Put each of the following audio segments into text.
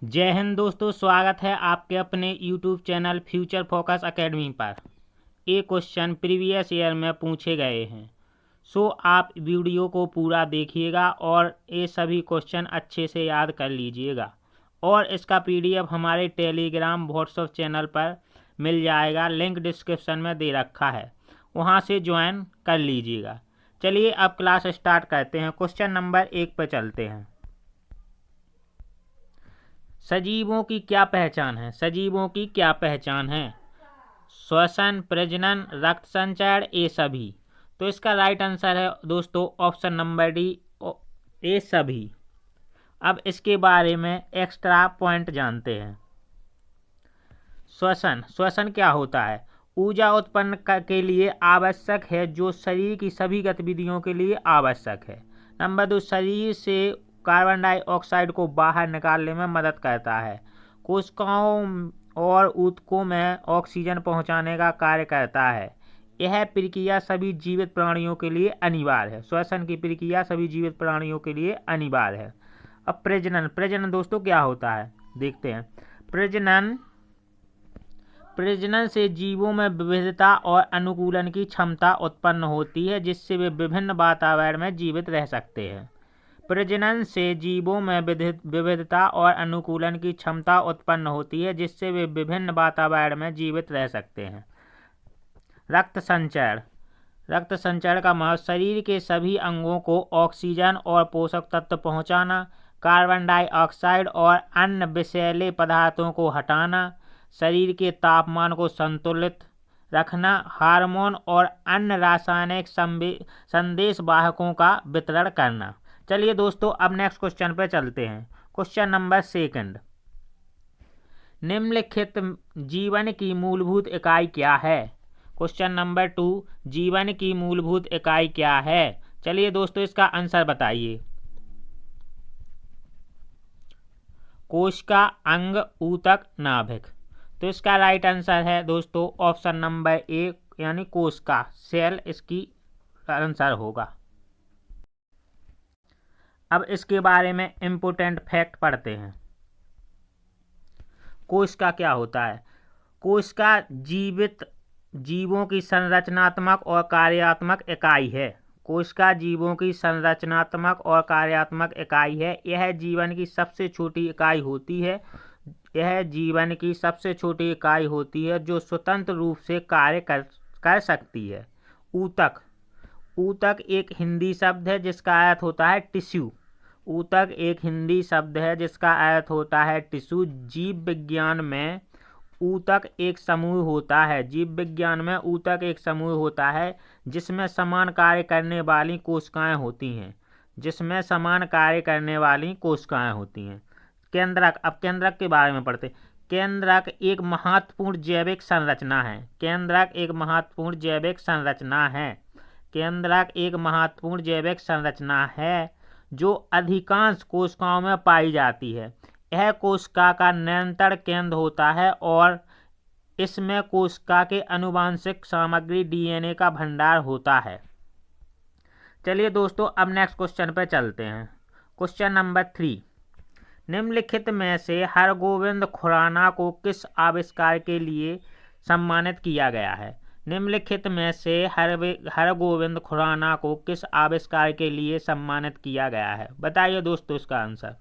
जय हिंद दोस्तों, स्वागत है आपके अपने YouTube channel future focus academy पर। ये क्वेश्चन प्रीवियस ईयर में पूछे गए हैं। सो आप वीडियो को पूरा देखिएगा और ये सभी क्वेश्चन अच्छे से याद कर लीजिएगा। और इसका PDF हमारे टेलीग्राम व्हाट्सएप चैनल पर मिल जाएगा, लिंक डिस्क्रिप्शन में दे रखा है, वहाँ से ज्वाइन कर लीजिएगा। चलिए अब क्लास स्टार्ट करते हैं। क्वेश्चन नंबर 1 पर चलते हैं। सजीवों की क्या पहचान है? सजीवों की क्या पहचान है? श्वसन, प्रजनन, रक्त संचरण, ये सभी। तो इसका राइट आंसर है दोस्तों ऑप्शन नंबर डी, ये सभी। अब इसके बारे में एक्स्ट्रा पॉइंट जानते हैं। श्वसन, श्वसन क्या होता है? ऊर्जा उत्पन्न के लिए आवश्यक है, जो शरीर की सभी गतिविधियों के लिए आवश्यक है। नंबर 2, शरीर से कार्बन डाइऑक्साइड को बाहर निकालने में मदद करता है। कोशिकाओं और ऊतकों में ऑक्सीजन पहुंचाने का कार्य करता है। यह प्रक्रिया सभी जीवित प्राणियों के लिए अनिवार्य है। श्वसन की प्रक्रिया सभी जीवित प्राणियों के लिए अनिवार्य है। अब प्रजनन, प्रजनन दोस्तों क्या होता है देखते हैं। प्रजनन से जीवों में विविधता और अनुकूलन की क्षमता उत्पन्न होती है, जिससे वे विभिन्न वातावरण में जीवित रह सकते हैं। प्रजनन से जीवों में विविधता और अनुकूलन की क्षमता उत्पन्न होती है, जिससे वे विभिन्न वातावरण में जीवित रह सकते हैं। रक्त संचरण, रक्त संचरण का मतलब शरीर के सभी अंगों को ऑक्सीजन और पोषक तत्व पहुंचाना, कार्बन डाइऑक्साइड और अन्य विषैले पदार्थों को हटाना, शरीर के तापमान को संतुलित रखना, हार्मोन और अन्य रासायनिक संदेश वाहकों का वितरण करना। चलिए दोस्तों अब नेक्स्ट क्वेश्चन पे चलते हैं। क्वेश्चन नंबर 2, निम्नलिखित जीवन की मूलभूत इकाई क्या है? क्वेश्चन नंबर 2, जीवन की मूलभूत इकाई क्या है? चलिए दोस्तों इसका आंसर बताइए। कोशिका, अंग, ऊतक, नाभिक। तो इसका राइट आंसर है दोस्तों ऑप्शन नंबर ए, यानी कोशिका, सेल इसकी आंसर होगा। अब इसके बारे में इम्पोर्टेंट फैक्ट पढ़ते हैं। कोशिका क्या होता है? कोशिका जीवित जीवों की संरचनात्मक और कार्यात्मक इकाई है। कोशिका जीवों की संरचनात्मक और कार्यात्मक इकाई है। यह जीवन की सबसे छोटी इकाई होती है। यह जीवन की सबसे छोटी इकाई होती है जो स्वतंत्र रूप से कार्य कर सकती है। ऊतक, ऊतक एक हिंदी शब्द है जिसका अर्थ होता है टिश्यू। ऊतक एक हिंदी शब्द है जिसका अर्थ होता है टिश्यू। जीव विज्ञान में ऊतक एक समूह होता है। जीव विज्ञान में ऊतक एक समूह होता है जिसमें समान कार्य करने वाली कोशिकाएं होती हैं। जिसमें समान कार्य करने वाली कोशिकाएं होती हैं। केंद्रक, अब केंद्रक के बारे में पढ़ते। केंद्रक एक महत्वपूर्ण जैविक संरचना है। केंद्रक एक महत्वपूर्ण जैविक संरचना है। केंद्रक एक महत्वपूर्ण जैविक संरचना है जो अधिकांश कोशिकाओं में पाई जाती है। यह कोशिका का नियंत्रण केंद्र होता है और इसमें कोशिका के आनुवंशिक सामग्री DNA का भंडार होता है। चलिए दोस्तों अब नेक्स्ट क्वेश्चन पर चलते हैं। क्वेश्चन नंबर 3, निम्नलिखित में से हरगोविंद खुराना को किस आविष्कार के लिए सम्मानित किया गया है? निम्नलिखित में से हरगोविंद खुराना को किस आविष्कार के लिए सम्मानित किया गया है? बताइए दोस्तों इसका answer.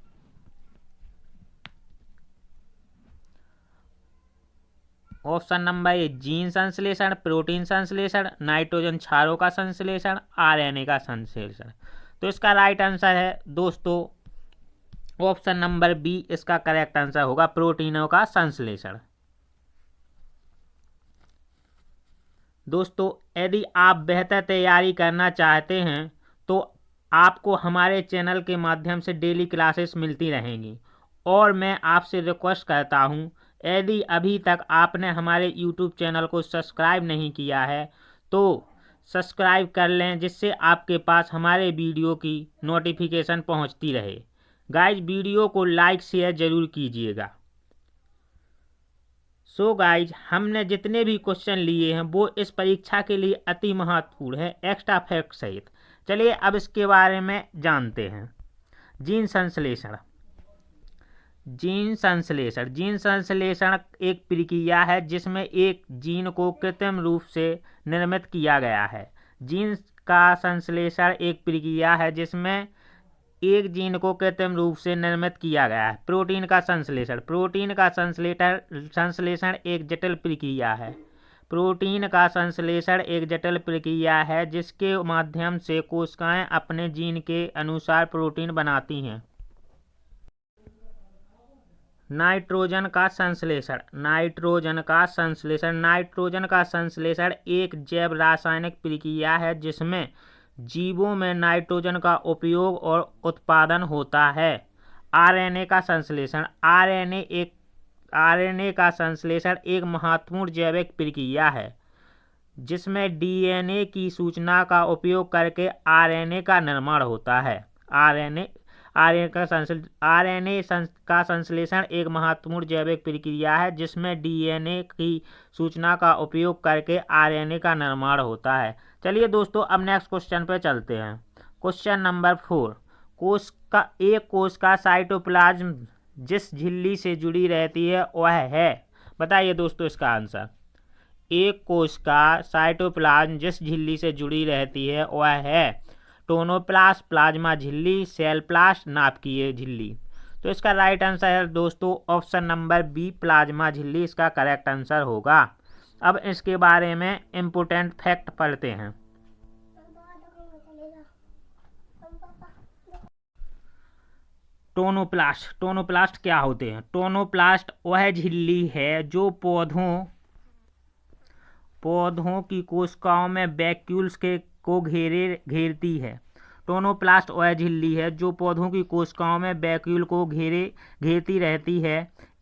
Option number A, gene संश्लेषण, प्रोटीन संश्लेषण, नाइट्रोजन क्षारों का संश्लेषण, RNA का संश्लेषण। तो इसका राइट आंसर है दोस्तों ऑप्शन नंबर बी, इसका करेक्ट आंसर होगा प्रोटीनों का संश्लेषण। दोस्तों यदि आप बेहतर तैयारी करना चाहते हैं तो आपको हमारे चैनल के माध्यम से डेली क्लासेस मिलती रहेंगी। और मैं आपसे रिक्वेस्ट करता हूं, यदि अभी तक आपने हमारे YouTube चैनल को सब्सक्राइब नहीं किया है तो सब्सक्राइब कर लें, जिससे आपके पास हमारे वीडियो की नोटिफिकेशन पहुंचती रहे। गाइज वीडियो को लाइक शेयर जरूर कीजिएगा। सो गाइज हमने जितने भी क्वेश्चन लिए हैं वो इस परीक्षा के लिए अति महत्वपूर्ण है, एक्स्ट्रा फैक्ट सहित। चलिए अब इसके बारे में जानते हैं। जीन संश्लेषण, जीन संश्लेषण। जीन संश्लेषण एक प्रक्रिया है जिसमें एक जीन को कृत्रिम रूप से निर्मित किया गया है। जीन का संश्लेषण एक प्रक्रिया है जिसमें एक जीन को कृत्रिम रूप से निर्मित किया गया है। प्रोटीन का संश्लेषण। प्रोटीन का संश्लेषण एक जटिल प्रक्रिया है। प्रोटीन का संश्लेषण एक जटिल प्रक्रिया है जिसके माध्यम से कोशिकाएं अपने जीन के अनुसार प्रोटीन बनाती हैं। नाइट्रोजन का संश्लेषण। नाइट्रोजन का संश्लेषण। नाइट्रोजन का संश्लेषण एक जैव रासायनिक प्रक्रिया है जिसमें जीवों में नाइट्रोजन का उपयोग और उत्पादन होता है। आरएनए का संश्लेषण। आरएनए का संश्लेषण एक महत्वपूर्ण जैविक प्रक्रिया है जिसमें डीएनए की सूचना का उपयोग करके आरएनए का निर्माण होता है। आरएनए का संश्लेषण एक महत्वपूर्ण जैविक प्रक्रिया है जिसमें डीएनए की सूचना का उपयोग करके आरएनए का निर्माण होता है। चलिए दोस्तों, अब नेक्स्ट क्वेश्चन पे चलते हैं। Question number 4। कोश का साइटोप्लाज्म जिस झिल्ली से जुड़ी रहती है वह है। बताइए दोस्तों इसका आंसर। एक कोश का साइटोप्लाज्म जिस झिल्ली से जुड़ी रहती है वह है टोनोप्लास्ट, प्लाज्मा झिल्ली, सेल प्लास्ट, नाभिकीय झिल्ली। तो इसका राइट आंसर है दोस्तों ऑप्शन नंबर बी, प्लाज्मा झिल्ली इसका करेक्ट आंसर होगा। अब इसके बारे में इम्पोर्टेंट फैक्ट पढ़ते हैं। टोनोप्लास्ट क्या होते हैं? टोनोप्लास्ट वह झिल्ली है जो पौधों की कोशिकाओं में वैक्यूल्स को घेरती है। टोनोप्लास्ट वह झिल्ली है जो पौधों की कोशिकाओं में वैक्यूल को घेरती रहती है।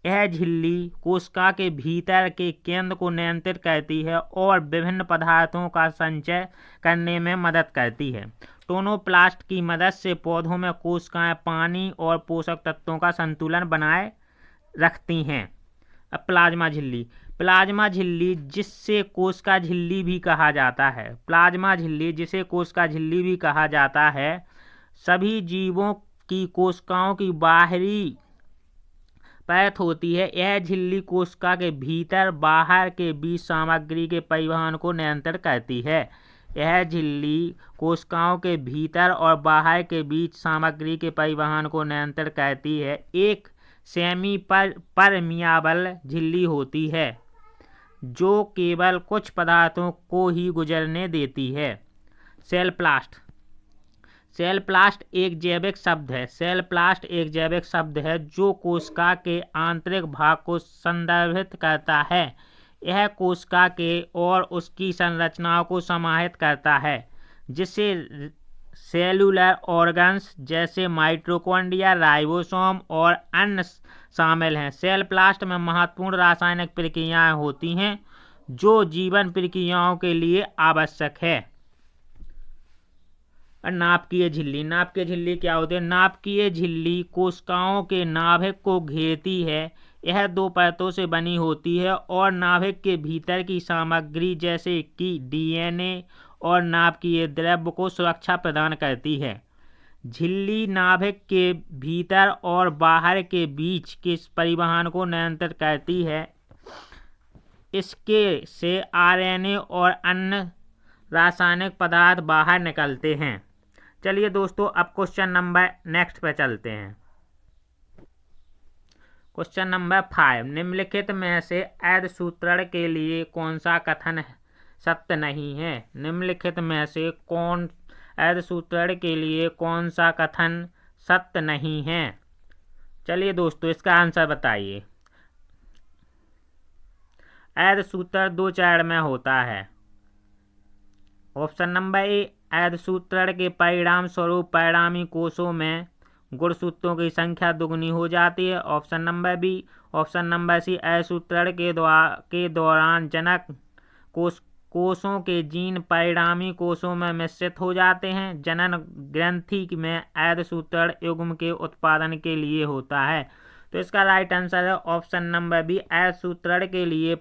यह झिल्ली कोशिका के भीतर के केंद्र को नियंत्रित करती है और विभिन्न पदार्थों का संचय करने में मदद करती है। टोनोप्लास्ट की मदद से पौधों में कोशिकाएं पानी और पोषक तत्वों का संतुलन बनाए रखती हैं। अब प्लाज्मा झिल्ली। प्लाज्मा झिल्ली जिसे कोशिका झिल्ली भी कहा जाता है। प्लाज्मा झिल्ली जिसे कोशिका झिल्ली भी कहा जाता है सभी जीवों की कोशिकाओं की बाहरी परत होती है। यह झिल्ली कोशिका के भीतर बाहर के बीच सामग्री के परिवहन को नियंत्रित करती है। यह झिल्ली कोशिकाओं के भीतर और बाहर के बीच सामग्री के परिवहन को नियंत्रित करती है। एक सेमी परमियाबल झिल्ली होती है जो केवल कुछ पदार्थों को ही गुजरने देती है। सेल प्लास्ट। सेल प्लास्ट एक जैविक शब्द है। सेल प्लास्ट एक जैविक शब्द है जो कोशिका के आंतरिक भाग को संदर्भित करता है। यह कोशिका के और उसकी संरचनाओं को समाहित करता है जिससे सेलुलर ऑर्गन्स जैसे माइटोकॉन्ड्रिया, राइबोसोम और अन्य शामिल हैं। सेल प्लास्ट में महत्वपूर्ण रासायनिक प्रक्रियाएं होती हैं जो जीवन प्रक्रियाओं के लिए आवश्यक है। नाभिकीय झिल्ली। नाभिकीय झिल्ली क्या होती है? नाभिकीय झिल्ली कोशिकाओं के नाभिक को घेरती है। यह दो परतों से बनी होती है और नाभिक के भीतर की सामग्री जैसे कि डीएनए और नाभिकीय द्रव्य को सुरक्षा प्रदान करती है। झिल्ली नाभिक के भीतर और बाहर के बीच के परिवहन को नियंत्रित करती है। इसके से आरएनए और अन्य रासायनिक पदार्थ बाहर निकलते हैं। चलिए दोस्तों, अब क्वेश्चन नंबर नेक्स्ट पे चलते हैं। Question number 5। निम्नलिखित में से अर्धसूत्रण के लिए कौन सा कथन सत्य नहीं है? निम्नलिखित में से अर्धसूत्रण के लिए कौन सा कथन सत्य नहीं है? चलिए दोस्तों, इसका आंसर बताइए। अर्धसूत्रण दो चरण में होता है। ऑप्शन नंबर ए, अर्धसूत्रण के परिणाम स्वरूप परिणामी कोषों में गुणसूत्रों की संख्या दुगुनी हो जाती है। Option number B. Option number C, अर्धसूत्रण के दौरान जनक कोषों के जीन परिणामी कोषों में मिश्रित हो जाते हैं। जनन ग्रंथि में अर्धसूत्रण युग्म के उत्पादन के लिए होता है। तो इसका राइट आंसर है ऑप्शन नंबर बी, अर्धसूत्रण के लिए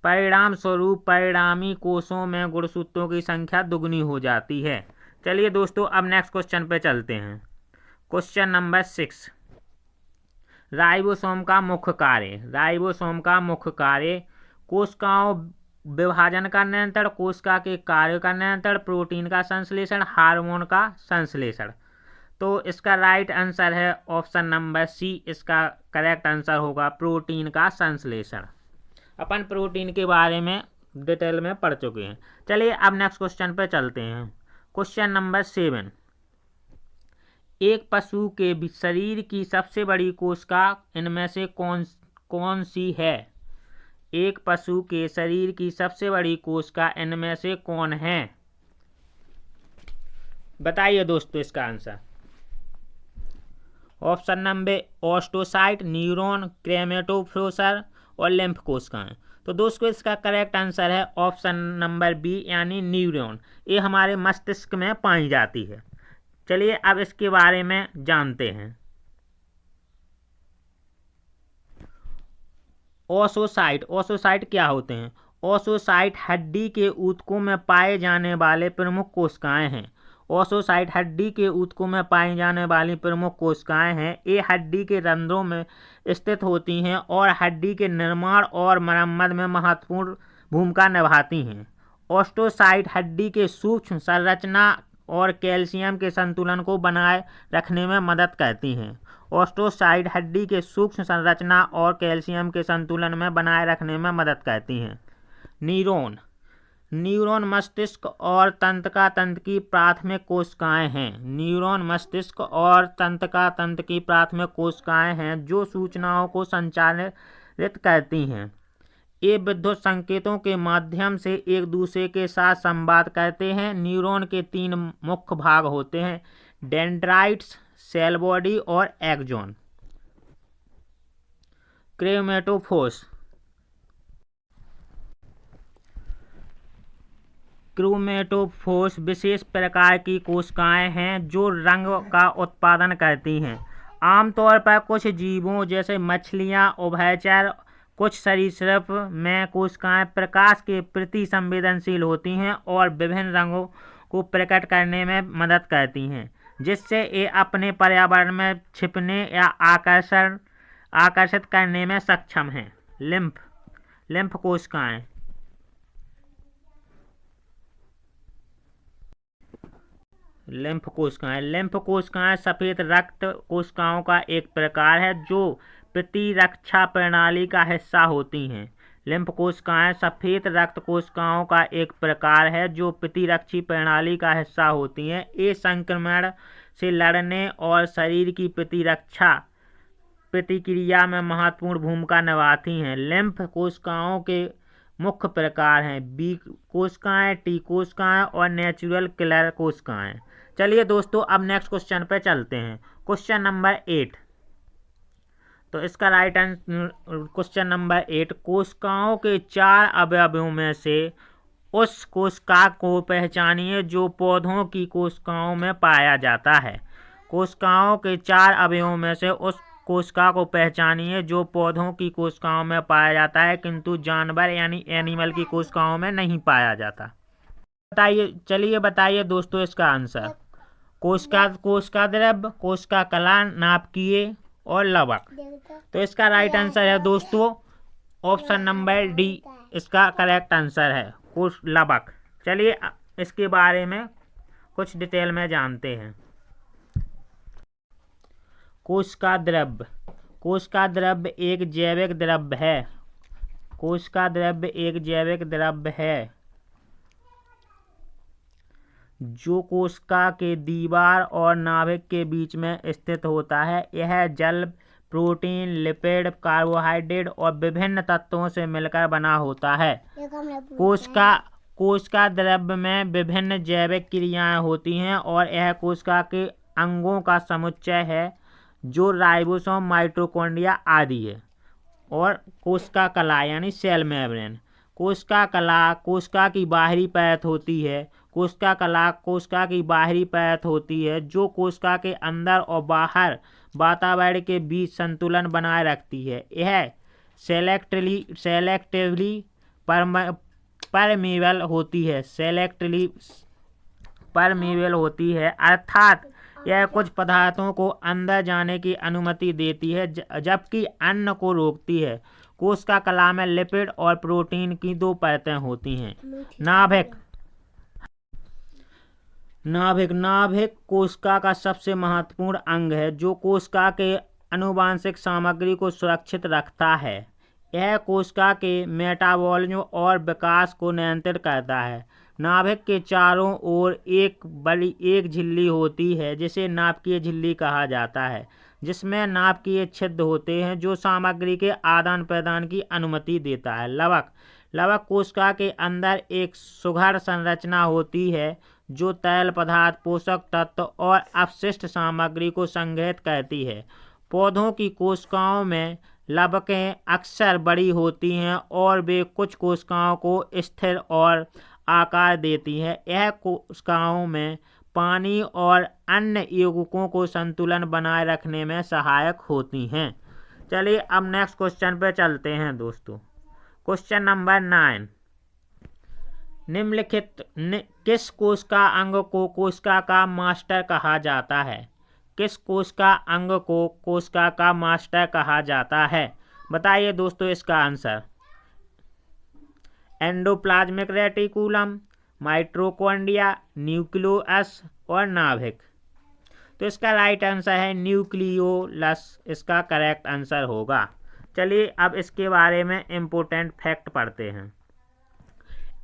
परिणाम स्वरूप परिणामी कोषों में गुणसूत्रों की संख्या दुगुनी हो जाती है। चलिए दोस्तों, अब नेक्स्ट क्वेश्चन पे चलते हैं। Question number 6। राइबोसोम का मुख्य कार्य। राइबोसोम का मुख्य कार्य कोशिकाओं विभाजन का नियंत्रण, कोशिका के कार्य का नियंत्रण, प्रोटीन का संश्लेषण, हार्मोन का संश्लेषण। तो इसका राइट आंसर है ऑप्शन नंबर सी। इसका करेक्ट आंसर होगा प्रोटीन का संश्लेषण। अपन प्रोटीन के बारे में डिटेल में पढ़ चुके हैं। चलिए अब नेक्स्ट क्वेश्चन पे चलते हैं। क्वेश्चन नंबर 7, एक पशु के शरीर की सबसे बड़ी कोशिका इनमें से कौन सी है? एक पशु के शरीर की सबसे बड़ी कोशिका इनमें से कौन है? बताइए दोस्तों इसका answer. Option number osteocyte, neuron, chromatophore और लिम्फ कोशिकाएं। तो दोस्तों इसका करेक्ट आंसर है ऑप्शन नंबर बी यानी न्यूरॉन। ये हमारे मस्तिष्क में पाई जाती है। चलिए अब इसके बारे में जानते हैं। ओसोसाइट क्या होते हैं? ओसोसाइट हड्डी के ऊतकों में पाए जाने वाले प्रमुख कोशिकाएं हैं। ओसोसाइट हड्डी के ऊतकों में पाई जाने वाली प्रमुख कोशिकाएं हैं। ये हड्डी के रंध्रों में स्थित होती हैं और हड्डी के निर्माण और मरम्मत में महत्वपूर्ण भूमिका निभाती हैं। ओस्टोसाइट हड्डी के सूक्ष्म संरचना और कैल्शियम के संतुलन को बनाए रखने में मदद करती हैं। ओस्टोसाइट हड्डी के सूक्ष्म संरचना और कैल्शियम के संतुलन में बनाए रखने में मदद करती हैं। न्यूरॉन मस्तिष्क और तंत्रिका की प्राथमिक कोशिकाएं हैं। न्यूरॉन मस्तिष्क और तंत्रिका की प्राथमिक कोशिकाएं हैं जो सूचनाओं को संचारित करती हैं। ये विद्युत संकेतों के माध्यम से एक दूसरे के साथ संवाद करते हैं। न्यूरॉन के 3 मुख्य भाग होते हैं, डेंड्राइट्स, सेल बॉडी और एक्सॉन। क्रोमैटोफोर्स विशेष प्रकार की कोशिकाएं हैं जो रंग का उत्पादन करती हैं। आमतौर पर कुछ जीवों जैसे मछलियां, उभयचर, कुछ सरीसृप में कोशिकाएं प्रकाश के प्रति संवेदनशील होती हैं और विभिन्न रंगों को प्रकट करने में मदद करती हैं, जिससे ये अपने पर्यावरण में छिपने या आकर्षित करने में सक्षम हैं। लिम्फ कोशिकाएं। लिम्फ कोशिकाएं सफेद रक्त कोशिकाओं का एक प्रकार है जो प्रतिरक्षा प्रणाली का हिस्सा होती हैं। लिम्फ कोशिकाएं सफेद रक्त कोशिकाओं का एक प्रकार है जो प्रतिरक्षी प्रणाली का हिस्सा होती हैं। ये संक्रमण से लड़ने और शरीर की प्रतिरक्षा प्रतिक्रिया में महत्वपूर्ण भूमिका निभाती हैं। लिम्फ कोशिकाओं के मुख्य प्रकार हैं बी कोशिकाएं, टी कोशिकाएं और नेचुरल किलर कोशिकाएं। चलिए दोस्तों अब नेक्स्ट क्वेश्चन पे चलते हैं। Question number 8। तो इसका राइट आंसर क्वेश्चन नंबर 8, कोशिकाओं के 4 अवयवों में से उस कोशिका को पहचानिए जो पौधों की कोशिकाओं में पाया जाता है। कोशिकाओं के 4 अवयवों में से उस कोशिका को पहचानिए जो पौधों की कोशिकाओं में पाया जाता है किंतु जानवर यानी एनिमल की कोशिकाओं में नहीं पाया जाता। चलिए बताइए दोस्तों इसका आंसर। कोशिका द्रव्य, कोशिका कला, नाभिकीय और लवक। तो इसका राइट आंसर है दोस्तों ऑप्शन नंबर डी। इसका करेक्ट आंसर है लवक। चलिए इसके बारे में कुछ डिटेल में जानते हैं। कोशिका द्रव्य एक जैविक द्रव्य है। कोशिका द्रव्य एक जैविक द्रव्य है जो कोशिका के दीवार और नाभिक के बीच में स्थित होता है। यह जल, प्रोटीन, लिपिड, कार्बोहाइड्रेट और विभिन्न तत्वों से मिलकर बना होता है। कोशिका द्रव्य में विभिन्न जैविक क्रियाएं होती हैं और यह कोशिका के अंगों का समुच्चय है जो राइबोसोम, माइटोकॉन्ड्रिया आदि है। और कोशिका कला यानी सेल मेम्ब्रेन। कोशिका की बाहरी परत होती है। कोशिका की बाहरी परत होती है जो कोशिका के अंदर और बाहर वातावरण के बीच संतुलन बनाए रखती है। यह सेलेक्टिवली परमेबल होती है। अर्थात यह कुछ पदार्थों को अंदर जाने की अनुमति देती है जबकि अन्य को रोकती है। कोशिका कला में लिपिड और प्रोटीन की दो परतें होती हैं। नाभिक नाभिक कोशिका का सबसे महत्वपूर्ण अंग है जो कोशिका के आनुवंशिक सामग्री को सुरक्षित रखता है। यह कोशिका के मेटाबॉलिज्म और विकास को नियंत्रित करता है। नाभिक के चारों ओर एक झिल्ली होती है जिसे नाभिकीय झिल्ली कहा जाता है, जिसमें नाभिकीय छिद्र होते हैं जो सामग्री के आदान प्रदान की अनुमति देता है। लवक कोशिका के अंदर एक सुघड़ संरचना होती है जो तरल पदार्थ, पोषक तत्व और अपशिष्ट सामग्री को संग्रहित करती है। पौधों की कोशिकाओं में लवकें अक्सर बड़ी होती हैं और वे कुछ कोशिकाओं को स्थिर और आकार देती हैं। यह कोशिकाओं में पानी और अन्य यौगिकों को संतुलन बनाए रखने में सहायक होती हैं। चलिए अब नेक्स्ट क्वेश्चन पे चलते हैं दोस्तों। क्वेश्चन नंबर 9, निम्नलिखित किस कोशिका अंग को कोशिका का मास्टर कहा जाता है? किस कोशिका अंग को कोशिका का मास्टर कहा जाता है? बताइए दोस्तों इसका answer. Endoplasmic reticulum, mitochondria, nucleus और नाभिक। तो इसका राइट आंसर है न्यूक्लियोलस, इसका करेक्ट आंसर होगा। चलिए अब इसके बारे में इम्पोर्टेंट फैक्ट पढ़ते हैं।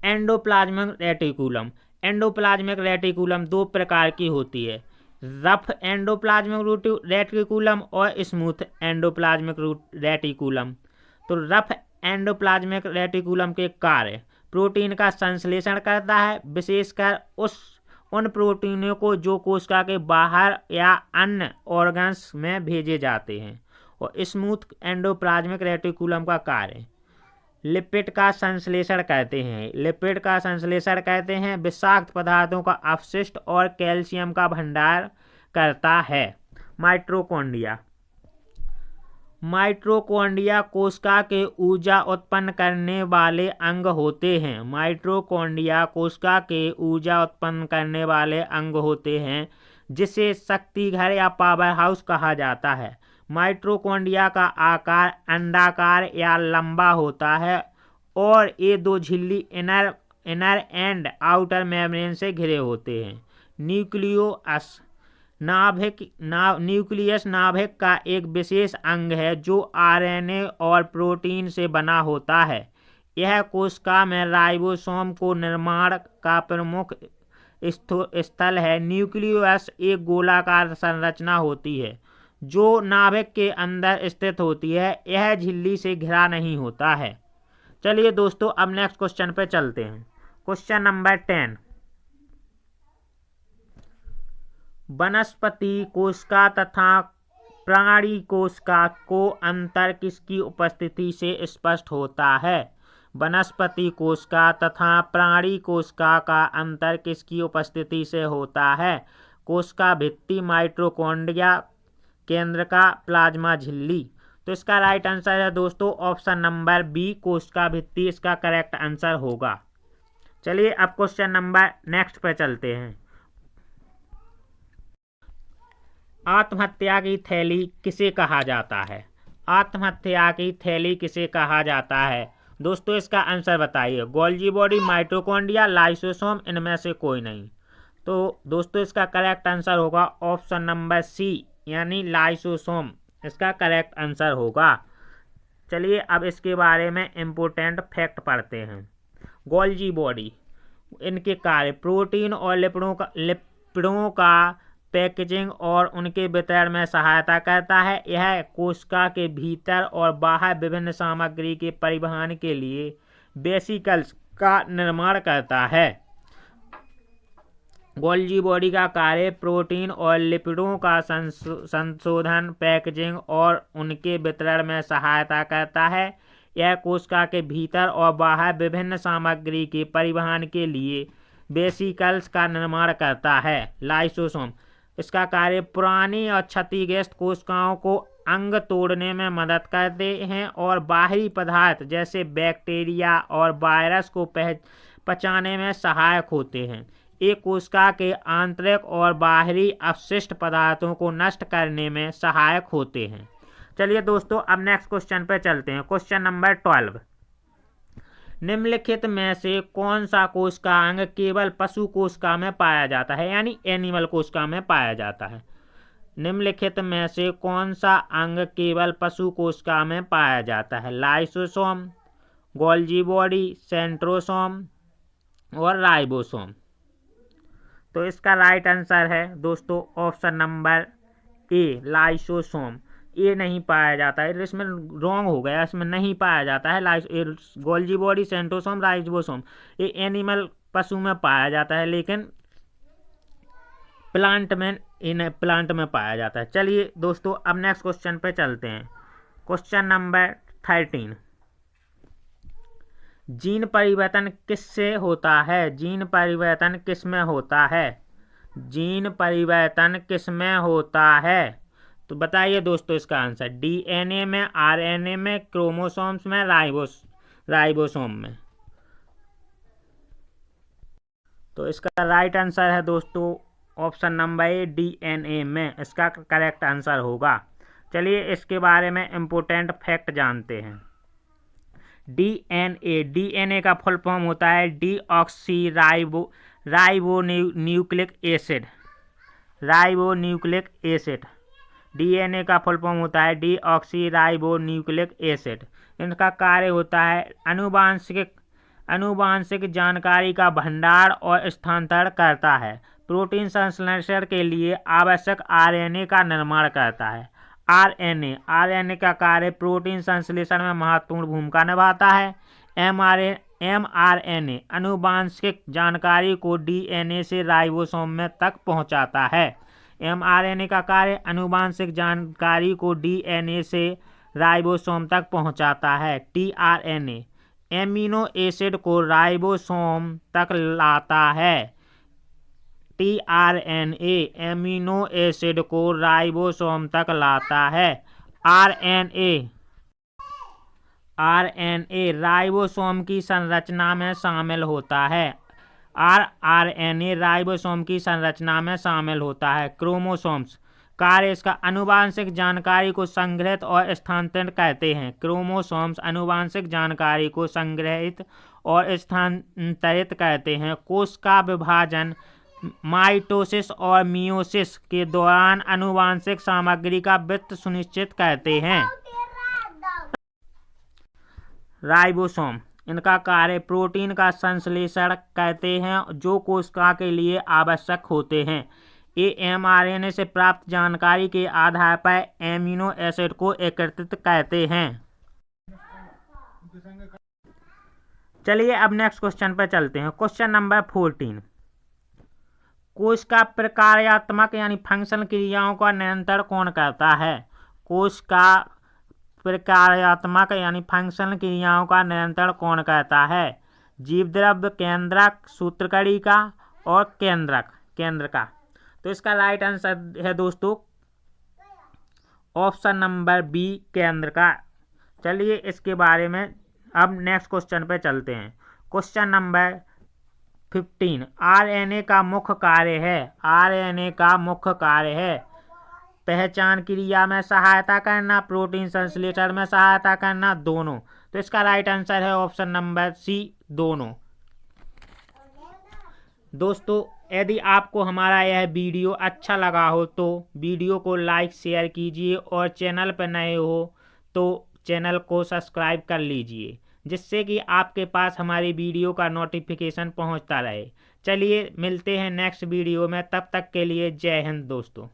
एंडोप्लाज्मिक रेटिकुलम दो प्रकार की होती है, रफ एंडोप्लाज्मिक रेटिकुलम और स्मूथ एंडोप्लाज्मिक रेटिकुलम। तो रफ एंडोप्लाज्मिक रेटिकुलम के कार्य प्रोटीन का संश्लेषण करता है, विशेषकर उन प्रोटीनों को जो कोशिका के बाहर या अन्य ऑर्गन्स में भेजे जाते हैं। और स्मूथ एंडोप्लाज्मिक रेटिकुलम का कार्य लिपिड का संश्लेषण करते हैं, विषाक्त पदार्थों का अपशिष्ट और कैल्शियम का भंडार करता है। माइटोकॉन्ड्रिया कोशिका के ऊर्जा उत्पन्न करने वाले अंग होते हैं। माइटोकॉन्ड्रिया कोशिका के ऊर्जा उत्पन्न करने वाले अंग होते हैं, जिसे शक्ति घर या पावर हाउस कहा जाता है। माइटोकॉन्ड्रिया का आकार अंडाकार या लंबा होता है और ये दो झिल्ली इनर एंड आउटर मेम्ब्रेन से घिरे होते हैं। न्यूक्लियस नाभिक का एक विशेष अंग है जो आरएनए और प्रोटीन से बना होता है। यह कोशिका में राइबोसोम को निर्माण का प्रमुख स्थल है। न्यूक्लियस एक गोलाकार संरचना होती है जो नाभिक के अंदर स्थित होती है। यह झिल्ली से घिरा नहीं होता है। चलिए दोस्तों अब नेक्स्ट क्वेश्चन पे चलते हैं। क्वेश्चन नंबर 10, वनस्पति कोशिका तथा प्राणी कोशिका को अंतर किसकी उपस्थिति से स्पष्ट होता है? वनस्पति कोशिका तथा प्राणी कोशिका का अंतर किसकी उपस्थिति से होता है? कोशिका भित्ति, माइटोकॉन्ड्रिया केंद्र का प्लाज्मा झिल्ली। तो इसका राइट आंसर है दोस्तों ऑप्शन नंबर बी, कोशिका भित्ति, इसका करेक्ट आंसर होगा। चलिए अब क्वेश्चन नंबर नेक्स्ट पे चलते हैं। आत्महत्या की थैली किसे कहा जाता है? आत्महत्या की थैली किसे कहा जाता है? दोस्तों इसका आंसर बताइए। गोल्जी बॉडी, माइटोकॉन्ड्रिया, लाइसोसोम, इनमें से कोई नहीं। तो दोस्तों इसका करेक्ट आंसर होगा ऑप्शन नंबर सी, यानी लाइसोसोम, इसका करेक्ट आंसर होगा। चलिए अब इसके बारे में इम्पोर्टेंट फैक्ट पढ़ते हैं। गोल्जी बॉडी, इनके कार्य प्रोटीन और लिपिडों का पैकेजिंग और उनके वितरण में सहायता करता है। यह कोशिका के भीतर और बाहर विभिन्न सामग्री के परिवहन के लिए वेसिकल्स का निर्माण करता है। गोल्जी बॉडी का कार्य प्रोटीन और लिपिडों का संशोधन, पैकेजिंग और उनके वितरण में सहायता करता है। यह कोशिका के भीतर और बाहर विभिन्न सामग्री के परिवहन के लिए वेसिकल्स का निर्माण करता है। लाइसोसोम, इसका कार्य पुरानी और क्षतिग्रस्त कोशिकाओं को अंग तोड़ने में मदद करते हैं और बाहरी पदार्थ जैसे बैक्टीरिया और वायरस को पचाने में सहायक होते हैं। एक कोशिका के आंतरिक और बाहरी अपशिष्ट पदार्थों को नष्ट करने में सहायक होते हैं। चलिए दोस्तों, अब नेक्स्ट क्वेश्चन पे चलते हैं। क्वेश्चन नंबर 12, निम्नलिखित में से कौन सा कोशिकांग केवल पशु कोशिका में पाया जाता है, यानी एनिमल कोशिका में पाया जाता है। निम्नलिखित में से कौन सा अंग केवल पशु कोशिका में पाया जाता है? लाइसोसोम, गोल्जी बॉडी, सेंट्रोसोम और राइबोसोम। तो इसका राइट आंसर है दोस्तों ऑप्शन नंबर ए, लाइसोसोम। ये नहीं पाया जाता है, इसमें रॉन्ग हो गया, इसमें नहीं पाया जाता है। गोल्जी बॉडी, सेंट्रोसोम, राइबोसोम ये एनिमल पशु में पाया जाता है, लेकिन प्लांट में पाया जाता है। चलिए दोस्तों, अब नेक्स्ट क्वेश्चन पे चलते हैं। क्वेश्चन नंबर 13, जीन परिवर्तन किससे होता है? जीन परिवर्तन किस में होता है? जीन परिवर्तन किस में होता है? तो बताइए दोस्तों इसका आंसर। डीएनए में, आरएनए में, क्रोमोसोम्स में, राइबोसोम में। तो इसका राइट आंसर है दोस्तों ऑप्शन नंबर ए, डीएनए में इसका करेक्ट आंसर होगा। चलिए इसके बारे में इम्पोर्टेंट फैक्ट जानते हैं। डीएनए का फुल फॉर्म होता है डीऑक्सी राइबोन्यूक्लिक एसिड। डीएनए का फुल फॉर्म होता है डीऑक्सी राइबोन्यूक्लिक एसिड। इनका कार्य होता है आनुवांशिक जानकारी का भंडार और स्थानांतरण करता है। प्रोटीन संश्लेषण के लिए आवश्यक आरएनए का निर्माण करता है। आरएनए का कार्य प्रोटीन संश्लेषण में महत्वपूर्ण भूमिका निभाता है। एमआरएनए आनुवांशिक जानकारी को डीएनए से राइबोसोम में तक पहुंचाता है। एमआरएनए का कार्य आनुवांशिक जानकारी को डीएनए से राइबोसोम तक पहुंचाता है। टीआरएनए एमिनो एसिड को राइबोसोम तक लाता है। टीआरएनए एमिनो एसिड को राइबोसोम तक लाता है। आरएनए राइबोसोम की संरचना में शामिल होता है। आरएनए राइबोसोम की संरचना में शामिल होता है। क्रोमोसोम्स कार्य इसका आनुवांशिक जानकारी को संग्रहित और स्थानांतरित करते हैं। क्रोमोसोम्स आनुवांशिक जानकारी को संग्रहित और स्थानांतरित करते हैं। कोश का विभाजन माइटोसिस और मियोसिस के दौरान आनुवांशिक सामग्री का वितरण सुनिश्चित करते हैं। राइबोसोम इनका कार्य प्रोटीन का संश्लेषण करते हैं जो कोशिका के लिए आवश्यक होते हैं। ये एमआरएनए से प्राप्त जानकारी के आधार पर एमिनो एसिड को एकत्रित करते हैं। चलिए अब नेक्स्ट क्वेश्चन पर चलते हैं। क्वेश्चन नंबर 14, कोशिका प्रकार्यात्मक यानी फंक्शन क्रियाओं का नियंत्रण कौन करता है? कोशिका प्रकार्यात्मक यानी फंक्शन क्रियाओं का नियंत्रण कौन करता है? जीवद्रव्य केंद्रक, सूत्रकणिका और केंद्र का। तो इसका राइट आंसर है दोस्तों ऑप्शन नंबर बी, केंद्र का। चलिए इसके बारे में अब नेक्स्ट क्वेश्चन पे चलते हैं। क्वेश्चन नंबर 15, आरएनए का मुख्य कार्य है पहचान क्रिया में सहायता करना, प्रोटीन संश्लेषण में सहायता करना, दोनों। तो इसका राइट आंसर है ऑप्शन नंबर सी, दोनों। दोस्तों यदि आपको हमारा यह वीडियो अच्छा लगा हो तो वीडियो को लाइक शेयर कीजिए और चैनल पर नए हो तो चैनल को सब्सक्राइब कर लीजिए, जिससे कि आपके पास हमारी वीडियो का नोटिफिकेशन पहुंचता रहे। चलिए मिलते हैं नेक्स्ट वीडियो में, तब तक के लिए जय हिंद दोस्तों।